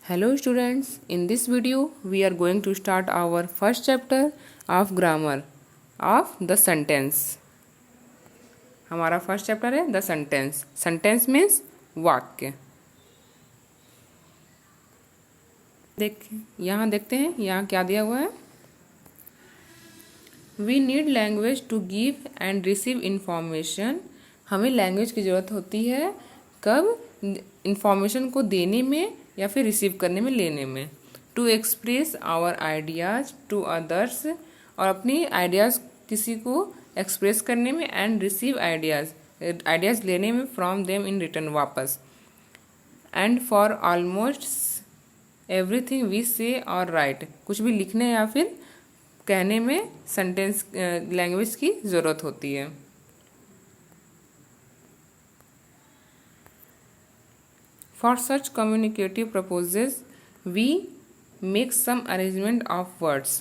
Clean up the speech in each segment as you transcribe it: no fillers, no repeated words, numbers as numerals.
Hello students, in this video we are going to start our first chapter of grammar of the sentence. हमारा first chapter है the sentence. Sentence means वाक्य. यहाँ देखते हैं यहाँ क्या दिया हुआ है. We need language to give and receive information. हमें लैंग्वेज की ज़रूरत होती है कब? इंफॉर्मेशन को देने में या फिर रिसीव करने में, लेने में. To express our ideas to others, और अपनी आइडियाज़ किसी को एक्सप्रेस करने में, एंड रिसीव आइडियाज़ लेने में फ्रॉम देम इन रिटर्न, वापस. And for almost everything we say और राइट, कुछ भी लिखने या फिर कहने में सेंटेंस लैंग्वेज की ज़रूरत होती है. For such communicative purposes, we make some arrangement of words.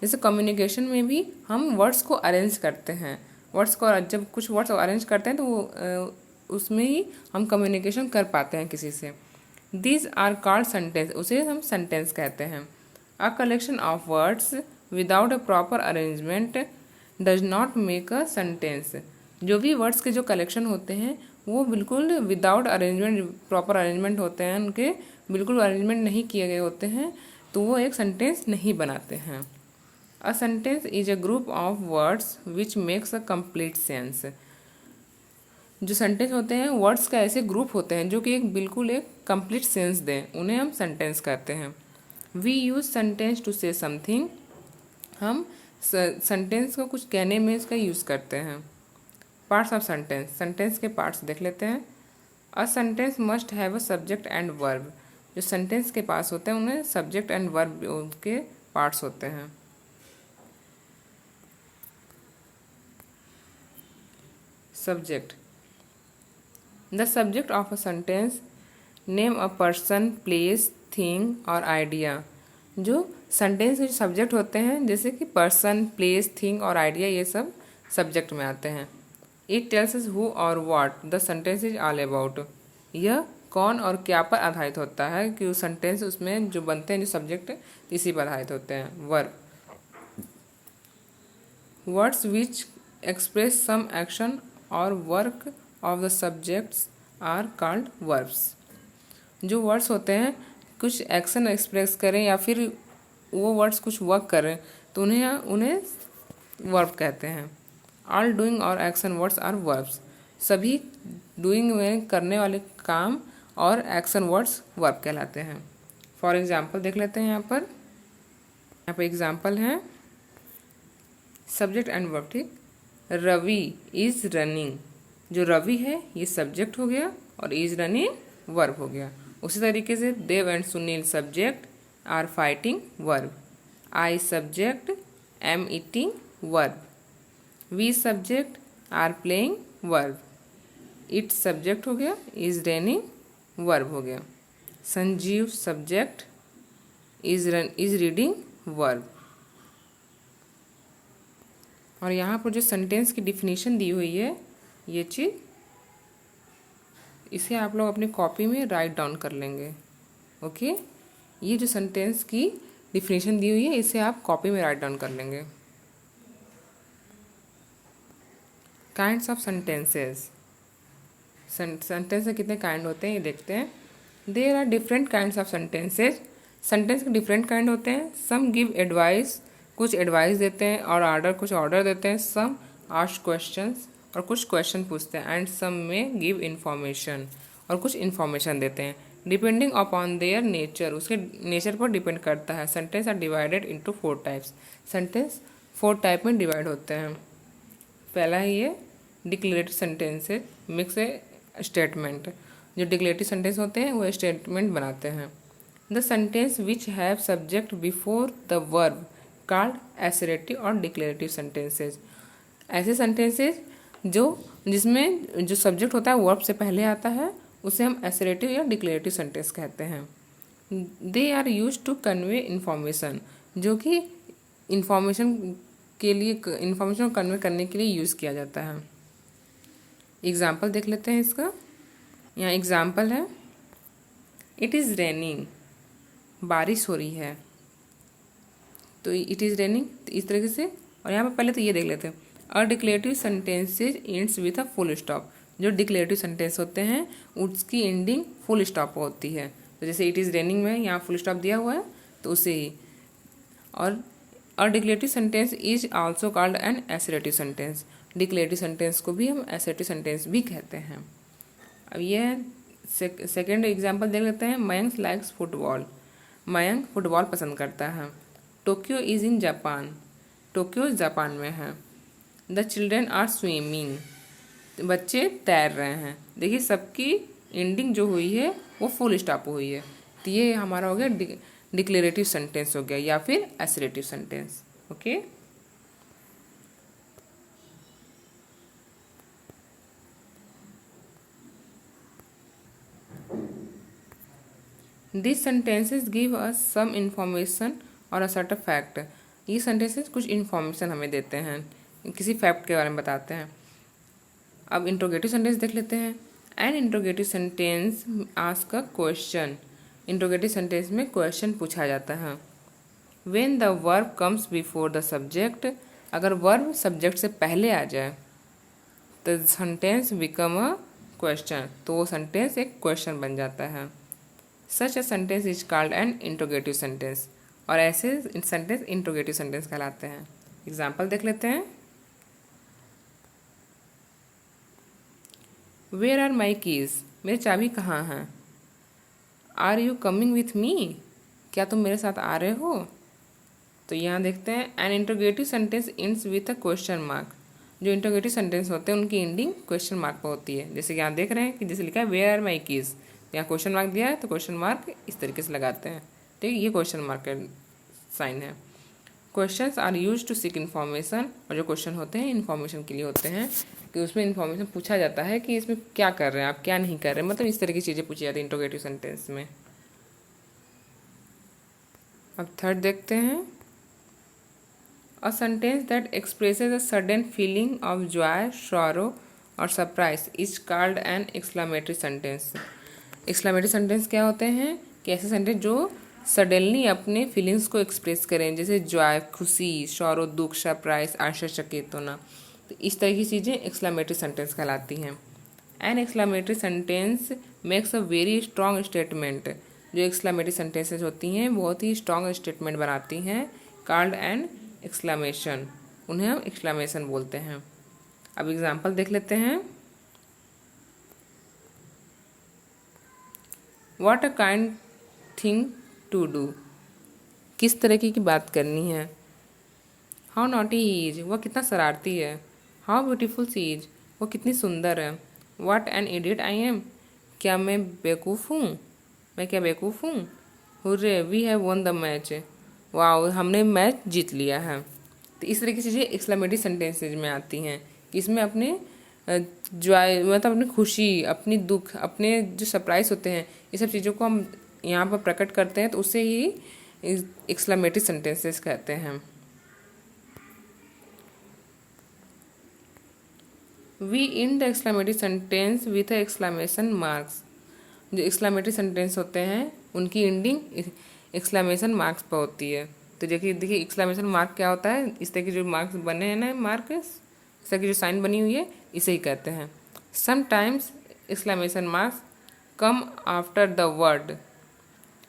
जैसे कम्युनिकेशन में भी हम वर्ड्स को अरेंज करते हैं. वर्ड्स को जब कुछ वर्ड्स अरेंज करते हैं तो वो उसमें ही हम कम्युनिकेशन कर पाते हैं किसी से. These are called sentence. उसे हम सेंटेंस कहते हैं. A collection of words without a proper arrangement does not make a sentence. जो भी वर्ड्स के जो कलेक्शन होते हैं वो बिल्कुल विदाउट अरेंजमेंट, प्रॉपर अरेंजमेंट होते हैं उनके, बिल्कुल अरेंजमेंट नहीं किए गए होते हैं तो वो एक सेंटेंस नहीं बनाते हैं. A sentence is a group of words which makes a complete sense. जो सेंटेंस होते हैं वर्ड्स का ऐसे ग्रुप होते हैं जो कि एक बिल्कुल एक कंप्लीट सेंस दें, उन्हें हम सेंटेंस कहते हैं. We use sentence to say something. हम सेंटेंस को कुछ कहने में इसका यूज़ करते हैं. Parts of sentence. सेंटेंस के पार्ट्स देख लेते हैं. A sentence must have a subject and verb. जो सेंटेंस के पास होते हैं उन्हें सब्जेक्ट एंड वर्ब के पार्ट्स होते हैं. Subject. The subject of a sentence name a person, place, thing और आइडिया. जो सेंटेंस के सब्जेक्ट होते हैं जैसे कि पर्सन, प्लेस, थिंग और आइडिया, ये सब सब्जेक्ट में आते हैं. इट टेल्स अस हु और what the sentence is all about. यह कौन और क्या पर आधारित होता है कि उस सेंटेंस उसमें जो बनते हैं जो सब्जेक्ट इसी पर आधारित होते हैं. Verb. Words which express some action और work of the subjects are called verbs. जो वर्ड्स होते हैं कुछ एक्शन एक्सप्रेस करें या फिर वो वर्ड्स कुछ वर्क करें तो उन्हें वर्ब कहते हैं. ऑल डूइंग और एक्शन वर्ड्स आर वर्ब्स. सभी डूइंग में करने वाले काम और एक्शन वर्ड्स वर्ब कहलाते हैं. फॉर एग्जाम्पल देख लेते हैं. यहाँ पर एग्जाम्पल है सब्जेक्ट एंड वर्ब. ठीक. Ravi is running. जो रवि है ये सब्जेक्ट हो गया और इज रनिंग वर्ब हो गया. उसी तरीके से Dev and Sunil subject, are fighting verb. I subject, am eating verb. We subject, are playing verb. It subject हो गया, इज रेनिंग वर्ब हो गया. Sanjeev subject, is reading verb. और यहाँ पर जो सेंटेंस की डिफिनीशन दी हुई है ये चीज़, इसे आप लोग अपनी कॉपी में राइट डाउन कर लेंगे. ओके. ये जो सेंटेंस की डिफिनीशन दी हुई है इसे आप कॉपी में राइट डाउन कर लेंगे. Kinds of sentences. सेंटेंस के कितने काइंड होते हैं ये देखते हैं. There are different kinds of sentences. Sentence के डिफरेंट काइंड होते हैं. सम गिव एडवाइस, कुछ एडवाइस देते हैं, और ऑर्डर, कुछ ऑर्डर देते हैं. सम आस्क क्वेश्चंस, और कुछ क्वेश्चन पूछते हैं. एंड सम में गिव इन्फॉर्मेशन, और कुछ इन्फॉर्मेशन देते हैं. डिपेंडिंग अपॉन देयर नेचर, उसके नेचर पर डिपेंड करता है. Sentence are divided into 4 types. Sentence 4 type में डिवाइड होते हैं. पहला है ये डिक्लेरेटिव सेंटेंसेस, मिक्स स्टेटमेंट. जो डिक्लेरेटिव सेंटेंस होते हैं वो स्टेटमेंट बनाते हैं. The sentence which have subject before the verb called assertive और डिक्लेरेटिव सेंटेंसेस. ऐसे सेंटेंसेस जिसमें जो सब्जेक्ट होता है वर्ब से पहले आता है उसे हम एसरेटिव या डिक्लेरेटिव सेंटेंस कहते हैं. They are use to convey information. जो कि इन्फॉर्मेशन को कन्वे करने के लिए यूज़ किया जाता है. एग्जाम्पल देख लेते हैं इसका. यहाँ एग्जाम्पल है. It is raining. बारिश हो रही है, तो इट इज़ रेनिंग, इस तरीके से। और यहाँ पर पहले तो ये देख लेते हैं, a declarative sentences ends with a full stop. जो डिक्लेरेटिव सेंटेंस होते हैं उसकी एंडिंग फुल स्टॉप होती है। तो जैसे इट इज़ रेनिंग में यहाँ फुल स्टॉप दिया हुआ है, तो उसे ही। और a declarative sentence is also called an assertive sentence. Declarative sentence को भी हम एसरेटिव सेंटेंस भी कहते हैं। अब ये सेकेंड एग्जाम्पल देख लेते हैं। Mayank likes football. Mayank football पसंद करता है। Tokyo is in Japan. Tokyo Japan में है। The children are swimming. बच्चे तैर रहे हैं। देखिए सबकी एंडिंग जो हुई है वो फुल स्टॉप हुई है। तो ये हमारा हो गया डिक्लेरेटिव सेंटेंस हो गया या फिर assertive sentence. Okay. This sentences give us some information और अ सर्ट फैक्ट। ये सेंटेंसेस कुछ इन्फॉर्मेशन हमें देते हैं, किसी फैक्ट के बारे में बताते हैं। अब इंट्रोगेटिव सेंटेंस देख लेते हैं। An interrogative sentence ask a question. Interrogative sentence में क्वेश्चन पूछा जाता है। When the verb comes before the subject. अगर वर्ब सब्जेक्ट से पहले आ जाए तो सेंटेंस बिकम अ क्वेश्चन, तो वो सेंटेंस एक क्वेश्चन बन जाता है। Such a sentence is called an interrogative sentence. और ऐसे सेंटेंस इंट्रोगेटिव सेंटेंस कहलाते हैं। एग्जाम्पल देख लेते हैं। Where are my keys. मेरी चाबी कहाँ हैं। Are you coming with me. क्या तुम मेरे साथ आ रहे हो। तो यहाँ देखते हैं an interrogative sentence ends with a question mark. जो इंट्रोगेटिव सेंटेंस होते हैं उनकी एंडिंग क्वेश्चन मार्क पर होती है। जैसे कि यहाँ देख रहे हैं कि जैसे लिखा है वेयर आर माई कीज, यहाँ क्वेश्चन मार्क दिया है तो क्वेश्चन मार्क इस तरीके से लगाते हैं। ठीक है, ये क्वेश्चन मार्क का साइन है। Questions are use to seek information. और जो क्वेश्चन होते हैं इन्फॉर्मेशन के लिए होते हैं, कि उसमें इन्फॉर्मेशन पूछा जाता है कि इसमें क्या कर रहे हैं आप, क्या नहीं कर रहे हैं, मतलब इस तरह की चीज़ें पूछी जाती है इंट्रोगेटिव सेंटेंस में। अब थर्ड देखते हैं। A sentence that expresses a sudden feeling of joy, sorrow और surprise is called an exclamatory sentence. Exclamatory sentence क्या होते हैं कि ऐसे सेंटेंस जो सडनली अपने फीलिंग्स को एक्सप्रेस करें, जैसे जॉय खुशी, सॉरो दुख, सरप्राइज आश्चर्यचकित होना। तो इस तरह की चीज़ें एक्सक्लामेटरी सेंटेंस कहलाती हैं। An exclamatory sentence makes a very strong statement. जो एक्सक्लामेटरी सेंटेंसेज होती हैं बहुत ही स्ट्रॉन्ग स्टेटमेंट बनाती हैं, कॉल्ड एन एक्सक्लामेशन। उन्हें हम एक्सक्लामेशन बोलते हैं। अब एग्जाम्पल देख लेते हैं। What a kind thing to do. किस तरीके की बात करनी है। How naughty he is. वह कितना शरारती है। How beautiful she is. वो कितनी सुंदर है। What an idiot I am. क्या मैं बेवकूफ़ हूँ। मैं क्या बेवकूफ़ हूँ। Hurray we have won the match. Wow हमने मैच जीत लिया है। तो इस तरह की चीज़ें एक्सक्लेमेटरी सेंटेंसेज में आती हैं कि इसमें अपने जॉय मतलब अपनी खुशी, अपनी दुख, अपने जो सरप्राइज होते हैं, ये सब चीज़ों को हम यहाँ पर प्रकट करते हैं, तो उससे ही एक्सक्लेमेटरी सेंटेंसेस कहते हैं। We end the exclamatory sentence with exclamation marks. जो एक्सक्लेमेटरी सेंटेंस होते हैं उनकी एंडिंग एक्सक्लेमेशन मार्क्स पर होती है। तो देखिए एक्सक्लेमेशन मार्क क्या होता है। इस तरह के जो मार्क्स बने हैं ना, मार्क इस तरह की जो साइन बनी हुई है, इसे ही कहते हैं। Sometimes exclamation marks come after the word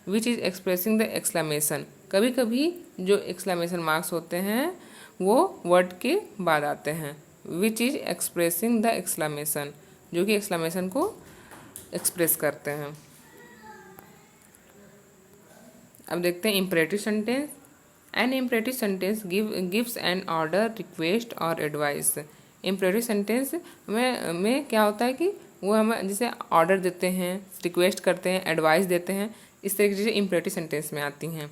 which is expressing the exclamation. कभी कभी जो एक्सक्लेमेशन मार्क्स होते हैं वो वर्ड के बाद आते हैं, which is expressing the exclamation, जो कि एक्सक्लेमेशन को एक्सप्रेस करते हैं। अब देखते हैं imperative sentence. An imperative sentence gives an order, request और एडवाइस। इम्परेटिव सेंटेंस में क्या होता है कि वो हमें जैसे ऑर्डर देते हैं, रिक्वेस्ट करते हैं, एडवाइस देते हैं, इस तरह की चीज़ें इम्परेटिव सेंटेंस में आती हैं।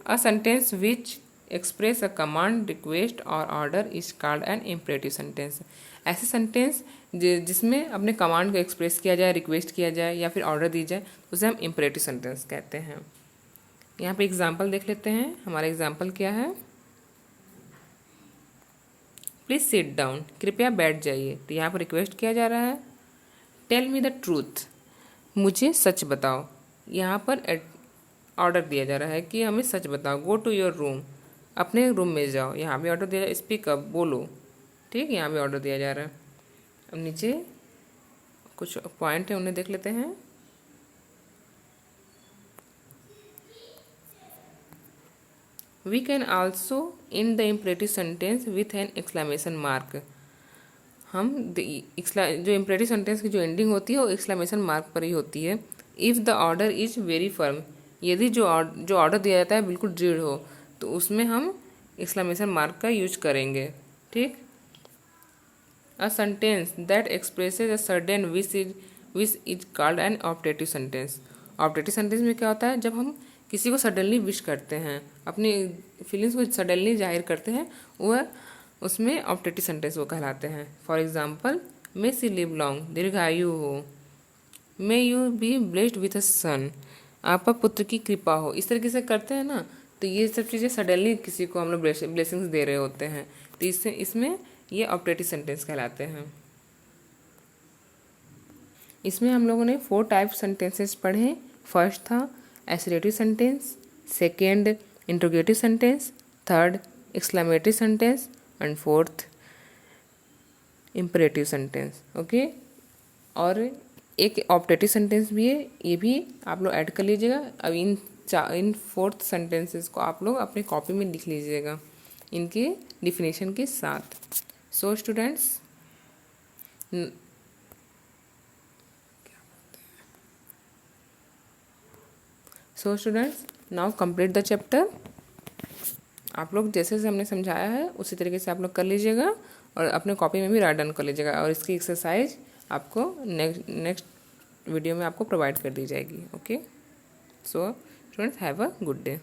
A sentence which express a command, request और order is called an imperative sentence. ऐसे सेंटेंस जिसमें अपने कमांड को एक्सप्रेस किया जाए, रिक्वेस्ट किया जाए या फिर ऑर्डर दी जाए, उसे हम इम्परेटिव सेंटेंस कहते हैं। यहाँ पे एग्जाम्पल देख लेते हैं। हमारा एग्जाम्पल क्या है। Please sit down. कृपया बैठ जाइए। तो यहाँ पर रिक्वेस्ट किया जा रहा है। Tell me the truth. मुझे सच बताओ। यहाँ पर ऑर्डर दिया जा रहा है कि हमें सच बताओ, गो टू योर रूम, अपने रूम में जाओ। यहाँ भी ऑर्डर दिया जा रहा है, स्पीक अप, बोलो। ठीक, यहाँ भी ऑर्डर दिया जा रहा है। अब नीचे कुछ पॉइंट है, उन्हें देख लेते हैं। We can also end the imperative sentence with an exclamation mark. हम जो इम्परेटिव सेंटेंस की जो एंडिंग होती है वो एक्सक्लेमेशन मार्क पर ही होती है। If the order is very firm, यदि जो ऑर्डर दिया जाता है बिल्कुल दृढ़ हो, तो उसमें हम एक्सक्लेमेशन मार्क का यूज करेंगे। ठीक। अ sentence that expresses a certain wish is called N optative sentence. Optative sentence में क्या होता है, जब हम किसी को सडनली विश करते हैं, अपनी फीलिंग्स को सडनली जाहिर करते हैं, वह उसमें ऑप्टेटिव सेंटेंस वो कहलाते हैं। For example, may she live long, दीर्घायु हो। May you be blessed with a son, आप पर पुत्र की कृपा हो। इस तरीके से करते हैं ना, तो ये सब चीज़ें सडनली किसी को हम लोग ब्लेसिंग्स दे रहे होते हैं, तो इससे इसमें ये ऑप्टेटिव सेंटेंस कहलाते हैं। इसमें हम लोगों ने 4 टाइप सेंटेंसेस पढ़े। फर्स्ट था assertive sentence, second interrogative sentence, third exclamatory sentence and fourth imperative sentence. Okay, और एक ऑप्टेटिव सेंटेंस भी है, ये भी आप लोग ऐड कर लीजिएगा। अब इन 4th सेंटेंसेस को आप लोग अपने कॉपी में लिख लीजिएगा इनके डिफिनेशन के साथ। So students, now complete the chapter. आप लोग जैसे जैसे हमने समझाया है उसी तरीके से आप लोग कर लीजिएगा और अपने कॉपी में भी राइट डाउन कर लीजिएगा, और इसकी एक्सरसाइज आपको नेक्स्ट वीडियो में आपको प्रोवाइड कर दी जाएगी। Okay, so students, have a good day.